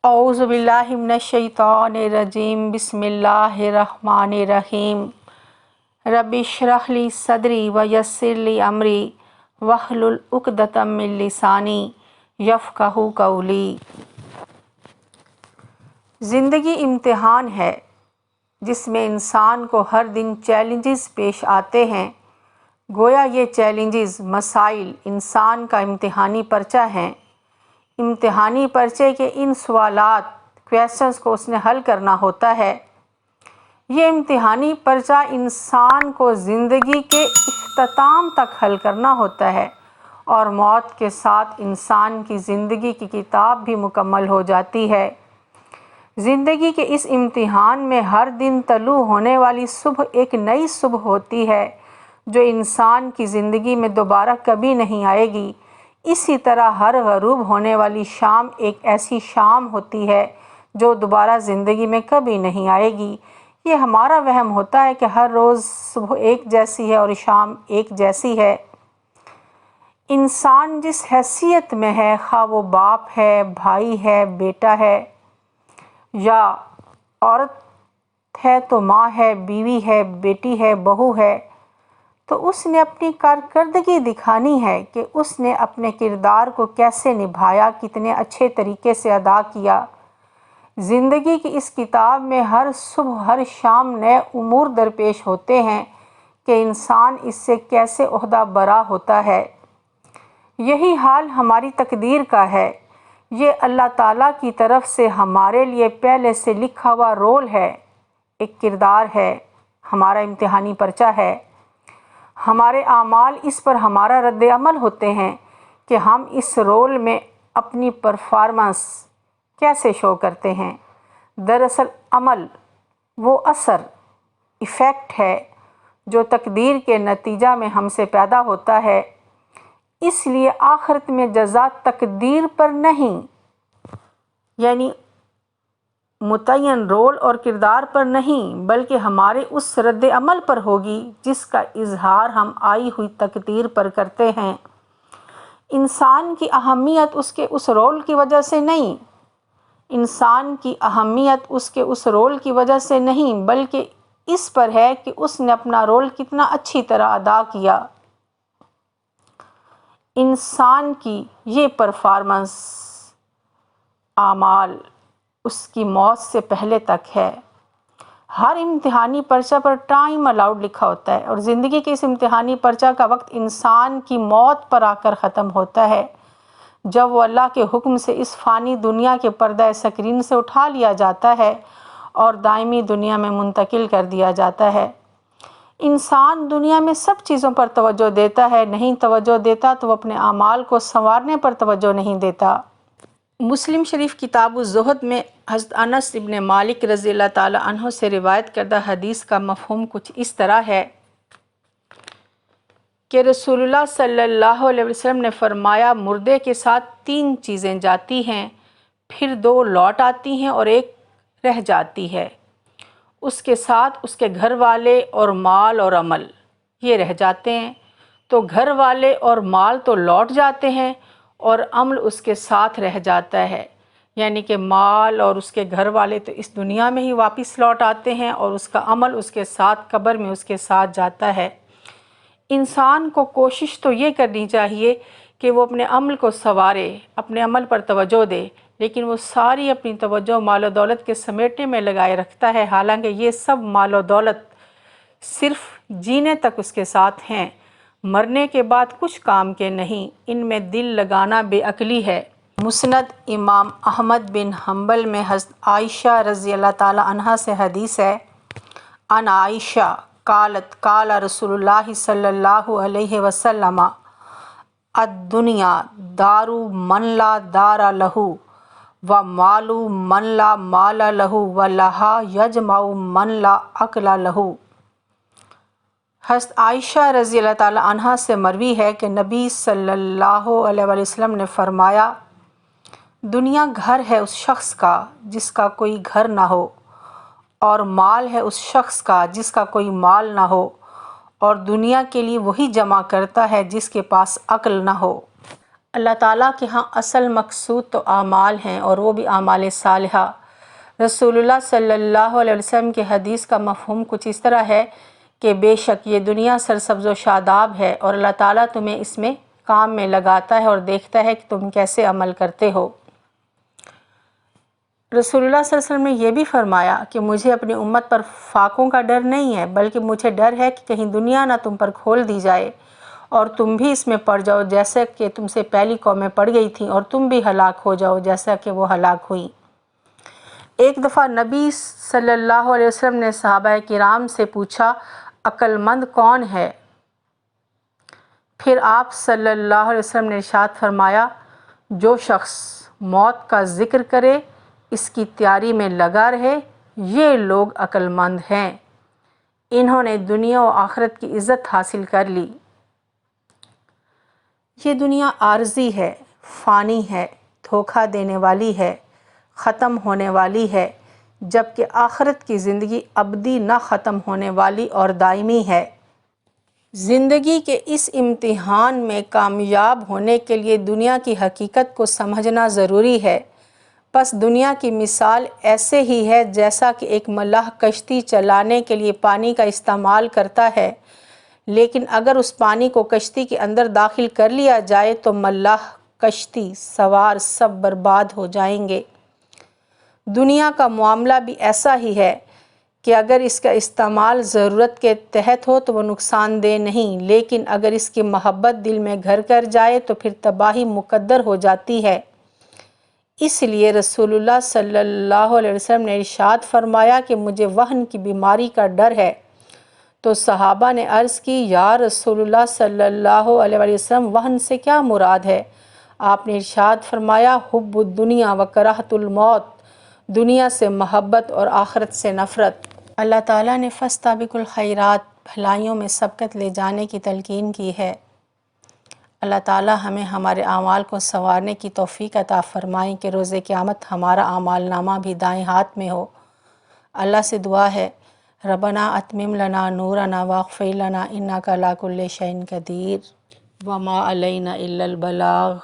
اعوذ باللہ من الشیطان الرجیم بسم اللہ الرحمن الرحیم رب اشرح لی صدری ویسر لی امری واحلل عقدۃ من لسانی یفقہوا قولی۔ زندگی امتحان ہے جس میں انسان کو ہر دن چیلنجز پیش آتے ہیں۔ گویا یہ چیلنجز، مسائل انسان کا امتحانی پرچہ ہیں۔ امتحانی پرچے کے ان سوالات، کویسچنز کو اس نے حل کرنا ہوتا ہے۔ یہ امتحانی پرچہ انسان کو زندگی کے اختتام تک حل کرنا ہوتا ہے، اور موت کے ساتھ انسان کی زندگی کی کتاب بھی مکمل ہو جاتی ہے۔ زندگی کے اس امتحان میں ہر دن طلوع ہونے والی صبح ایک نئی صبح ہوتی ہے جو انسان کی زندگی میں دوبارہ کبھی نہیں آئے گی۔ اسی طرح ہر غروب ہونے والی شام ایک ایسی شام ہوتی ہے جو دوبارہ زندگی میں کبھی نہیں آئے گی۔ یہ ہمارا وہم ہوتا ہے کہ ہر روز صبح ایک جیسی ہے اور شام ایک جیسی ہے۔ انسان جس حیثیت میں ہے، خواہ وہ باپ ہے، بھائی ہے، بیٹا ہے، یا عورت ہے تو ماں ہے، بیوی ہے، بیٹی ہے، بہو ہے، تو اس نے اپنی کارکردگی دکھانی ہے کہ اس نے اپنے کردار کو کیسے نبھایا، کتنے اچھے طریقے سے ادا کیا۔ زندگی کی اس کتاب میں ہر صبح ہر شام نئے امور درپیش ہوتے ہیں کہ انسان اس سے کیسے عہدہ برا ہوتا ہے۔ یہی حال ہماری تقدیر کا ہے۔ یہ اللہ تعالیٰ کی طرف سے ہمارے لیے پہلے سے لکھا ہوا رول ہے، ایک کردار ہے، ہمارا امتحانی پرچہ ہے۔ ہمارے اعمال اس پر ہمارا رد عمل ہوتے ہیں کہ ہم اس رول میں اپنی پرفارمنس کیسے شو کرتے ہیں۔ دراصل عمل وہ اثر، ایفیکٹ ہے جو تقدیر کے نتیجہ میں ہم سے پیدا ہوتا ہے۔ اس لیے آخرت میں جزا تقدیر پر نہیں، یعنی متعین رول اور کردار پر نہیں، بلکہ ہمارے اس رد عمل پر ہوگی جس کا اظہار ہم آئی ہوئی تقدیر پر کرتے ہیں۔ انسان کی اہمیت اس کے اس رول کی وجہ سے نہیں، بلکہ اس پر ہے کہ اس نے اپنا رول کتنا اچھی طرح ادا کیا۔ انسان کی یہ پرفارمنس، اعمال، اس کی موت سے پہلے تک ہے۔ ہر امتحانی پرچہ پر ٹائم الاؤڈ لکھا ہوتا ہے، اور زندگی کے اس امتحانی پرچہ کا وقت انسان کی موت پر آ کر ختم ہوتا ہے، جب وہ اللہ کے حکم سے اس فانی دنیا کے پردہ سکرین سے اٹھا لیا جاتا ہے اور دائمی دنیا میں منتقل کر دیا جاتا ہے۔ انسان دنیا میں سب چیزوں پر توجہ دیتا ہے، نہیں توجہ دیتا تو وہ اپنے اعمال کو سنوارنے پر توجہ نہیں دیتا۔ مسلم شریف کتاب الزہد میں حضرت انس بن مالک رضی اللہ تعالیٰ عنہ سے روایت کردہ حدیث کا مفہوم کچھ اس طرح ہے کہ رسول اللہ صلی اللہ علیہ وسلم نے فرمایا، مردے کے ساتھ 3 چیزیں جاتی ہیں، پھر 2 لوٹ آتی ہیں اور 1 رہ جاتی ہے۔ اس کے ساتھ اس کے گھر والے اور مال اور عمل، یہ رہ جاتے ہیں۔ تو گھر والے اور مال تو لوٹ جاتے ہیں اور عمل اس کے ساتھ رہ جاتا ہے، یعنی کہ مال اور اس کے گھر والے تو اس دنیا میں ہی واپس لوٹ آتے ہیں، اور اس کا عمل اس کے ساتھ قبر میں اس کے ساتھ جاتا ہے۔ انسان کو کوشش تو یہ کرنی چاہیے کہ وہ اپنے عمل کو سنوارے، اپنے عمل پر توجہ دے، لیکن وہ ساری اپنی توجہ مال و دولت کے سمیٹنے میں لگائے رکھتا ہے، حالانکہ یہ سب مال و دولت صرف جینے تک اس کے ساتھ ہیں، مرنے کے بعد کچھ کام کے نہیں۔ ان میں دل لگانا بے عقلی ہے۔ مسند امام احمد بن حنبل میں حضرت عائشہ رضی اللہ تعالیٰ عنہ سے حدیث ہے، عن عائشہ قالت قال رسول اللہ صلی اللہ علیہ وسلم الدنیا دار من لا دار لہ ومال من لا مال لہ ولہا یجمع من لا عقل لہ۔ حضرت عائشہ رضی اللہ تعالیٰ عنہ سے مروی ہے کہ نبی صلی اللہ علیہ وسلم نے فرمایا، دنیا گھر ہے اس شخص کا جس کا کوئی گھر نہ ہو، اور مال ہے اس شخص کا جس کا کوئی مال نہ ہو، اور دنیا کے لیے وہی جمع کرتا ہے جس کے پاس عقل نہ ہو۔ اللہ تعالیٰ کے ہاں اصل مقصود تو اعمال ہیں، اور وہ بھی اعمال صالحہ۔ رسول اللہ صلی اللہ علیہ وسلم کے حدیث کا مفہوم کچھ اس طرح ہے کہ بے شک یہ دنیا سرسبز و شاداب ہے، اور اللہ تعالیٰ تمہیں اس میں کام میں لگاتا ہے اور دیکھتا ہے کہ تم کیسے عمل کرتے ہو۔ رسول اللہ صلی اللہ علیہ وسلم نے یہ بھی فرمایا کہ مجھے اپنی امت پر فاقوں کا ڈر نہیں ہے، بلکہ مجھے ڈر ہے کہ کہیں دنیا نہ تم پر کھول دی جائے اور تم بھی اس میں پڑ جاؤ جیسا کہ تم سے پہلی قومیں پڑ گئی تھیں، اور تم بھی ہلاک ہو جاؤ جیسا کہ وہ ہلاک ہوئیں۔ ایک دفعہ نبی صلی اللہ علیہ وسلم نے صحابہ کرام سے پوچھا، عقل مند کون ہے؟ پھر آپ صلی اللہ علیہ وسلم نے ارشاد فرمایا، جو شخص موت کا ذکر کرے، اس کی تیاری میں لگا رہے، یہ لوگ عقل مند ہیں، انہوں نے دنیا و آخرت کی عزت حاصل کر لی۔ یہ دنیا عارضی ہے، فانی ہے، دھوکہ دینے والی ہے، ختم ہونے والی ہے، جبکہ آخرت کی زندگی ابدی نہ ختم ہونے والی اور دائمی ہے۔ زندگی کے اس امتحان میں کامیاب ہونے کے لیے دنیا کی حقیقت کو سمجھنا ضروری ہے۔ بس دنیا کی مثال ایسے ہی ہے جیسا کہ ایک ملاح کشتی چلانے کے لیے پانی کا استعمال کرتا ہے، لیکن اگر اس پانی کو کشتی کے اندر داخل کر لیا جائے تو ملاح، کشتی، سوار سب برباد ہو جائیں گے۔ دنیا کا معاملہ بھی ایسا ہی ہے کہ اگر اس کا استعمال ضرورت کے تحت ہو تو وہ نقصان دہ نہیں، لیکن اگر اس کی محبت دل میں گھر کر جائے تو پھر تباہی مقدر ہو جاتی ہے۔ اس لیے رسول اللہ صلی اللہ علیہ وسلم نے ارشاد فرمایا کہ مجھے وہن کی بیماری کا ڈر ہے۔ تو صحابہ نے عرض کی، یا رسول اللہ صلی اللہ علیہ وسلم، وہن سے کیا مراد ہے؟ آپ نے ارشاد فرمایا، حب الدنیا و کراہت الموت، دنیا سے محبت اور آخرت سے نفرت۔ اللہ تعالیٰ نے فاستبقوا الخیرات، بھلائیوں میں سبقت لے جانے کی تلقین کی ہے۔ اللہ تعالیٰ ہمیں ہمارے اعمال کو سنوارنے کی توفیق عطا فرمائیں کہ روز قیامت ہمارا اعمال نامہ بھی دائیں ہاتھ میں ہو۔ اللہ سے دعا ہے، ربنا اتمم لنا نورنا واغفر لنا انک علی کل شیء قدیر وما علینا الا البلاغ۔